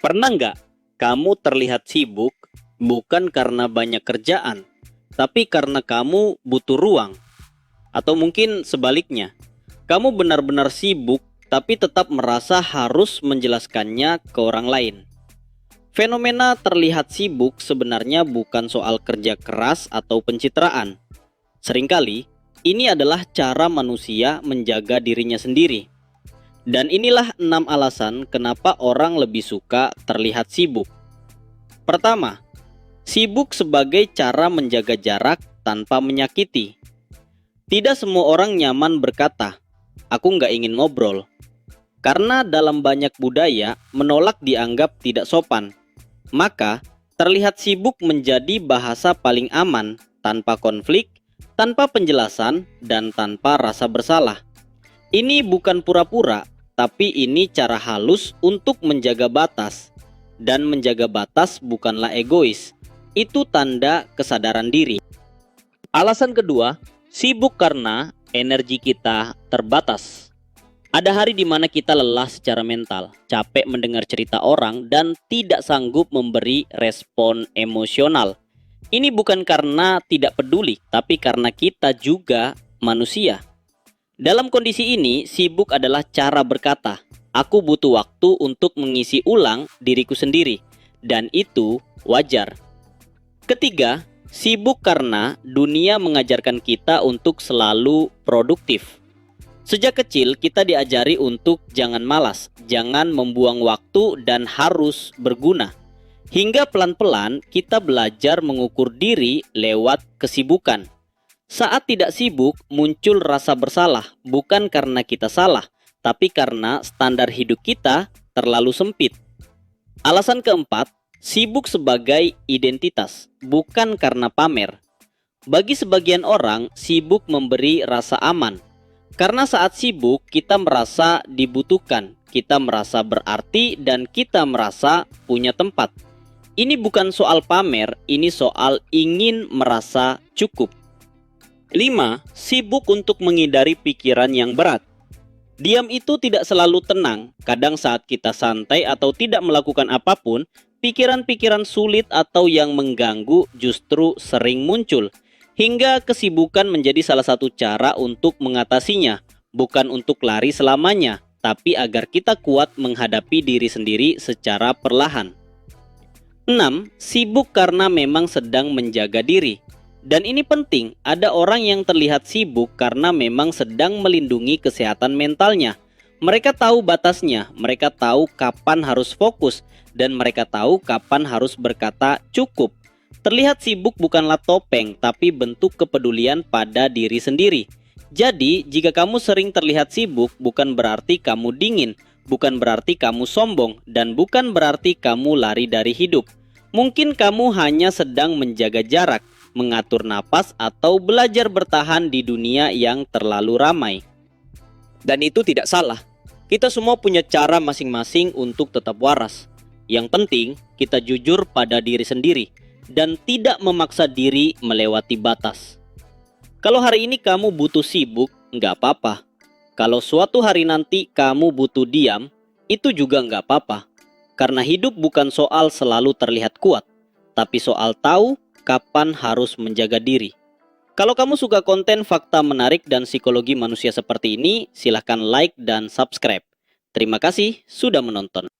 Pernah nggak kamu terlihat sibuk bukan karena banyak kerjaan, tapi karena kamu butuh ruang? Atau mungkin sebaliknya, kamu benar-benar sibuk tapi tetap merasa harus menjelaskannya ke orang lain. Fenomena terlihat sibuk sebenarnya bukan soal kerja keras atau pencitraan. Seringkali, ini adalah cara manusia menjaga dirinya sendiri. Dan inilah 6 alasan kenapa orang lebih suka terlihat sibuk. Pertama, sibuk sebagai cara menjaga jarak tanpa menyakiti. Tidak semua orang nyaman berkata, "Aku nggak ingin ngobrol." Karena dalam banyak budaya, menolak dianggap tidak sopan. Maka, terlihat sibuk menjadi bahasa paling aman, tanpa konflik, tanpa penjelasan, dan tanpa rasa bersalah. Ini bukan pura-pura, tapi ini cara halus untuk menjaga batas. Dan menjaga batas bukanlah egois, itu tanda kesadaran diri. Alasan kedua, sibuk karena energi kita terbatas. Ada hari di mana kita lelah secara mental, capek mendengar cerita orang, dan tidak sanggup memberi respon emosional. Ini bukan karena tidak peduli, tapi karena kita juga manusia. Dalam kondisi ini, sibuk adalah cara berkata, "Aku butuh waktu untuk mengisi ulang diriku sendiri," dan itu wajar. Ketiga, sibuk karena dunia mengajarkan kita untuk selalu produktif. Sejak kecil kita diajari untuk jangan malas, jangan membuang waktu, dan harus berguna. Hingga pelan-pelan kita belajar mengukur diri lewat kesibukan. Saat tidak sibuk muncul rasa bersalah, bukan karena kita salah, tapi karena standar hidup kita terlalu sempit. Alasan keempat, sibuk sebagai identitas, bukan karena pamer. Bagi sebagian orang, sibuk memberi rasa aman. Karena saat sibuk, kita merasa dibutuhkan, kita merasa berarti, dan kita merasa punya tempat. Ini bukan soal pamer, ini soal ingin merasa cukup. 5. Sibuk untuk menghindari pikiran yang berat. Diam itu tidak selalu tenang. Kadang saat kita santai atau tidak melakukan apapun, pikiran-pikiran sulit atau yang mengganggu justru sering muncul. Hingga kesibukan menjadi salah satu cara untuk mengatasinya, bukan untuk lari selamanya, tapi agar kita kuat menghadapi diri sendiri secara perlahan. 6. Sibuk karena memang sedang menjaga diri. Dan ini penting, ada orang yang terlihat sibuk karena memang sedang melindungi kesehatan mentalnya. Mereka tahu batasnya, mereka tahu kapan harus fokus, dan mereka tahu kapan harus berkata cukup. Terlihat sibuk bukanlah topeng, tapi bentuk kepedulian pada diri sendiri. Jadi, jika kamu sering terlihat sibuk, bukan berarti kamu dingin, bukan berarti kamu sombong, dan bukan berarti kamu lari dari hidup. Mungkin kamu hanya sedang menjaga jarak, mengatur napas, atau belajar bertahan di dunia yang terlalu ramai. Dan itu tidak salah. Kita semua punya cara masing-masing untuk tetap waras. Yang penting, kita jujur pada diri sendiri dan tidak memaksa diri melewati batas. Kalau hari ini kamu butuh sibuk, nggak apa-apa. Kalau suatu hari nanti kamu butuh diam, itu juga nggak apa-apa. Karena hidup bukan soal selalu terlihat kuat, tapi soal tahu kapan harus menjaga diri. Kalau kamu suka konten fakta menarik dan psikologi manusia seperti ini, silahkan like dan subscribe. Terima kasih sudah menonton.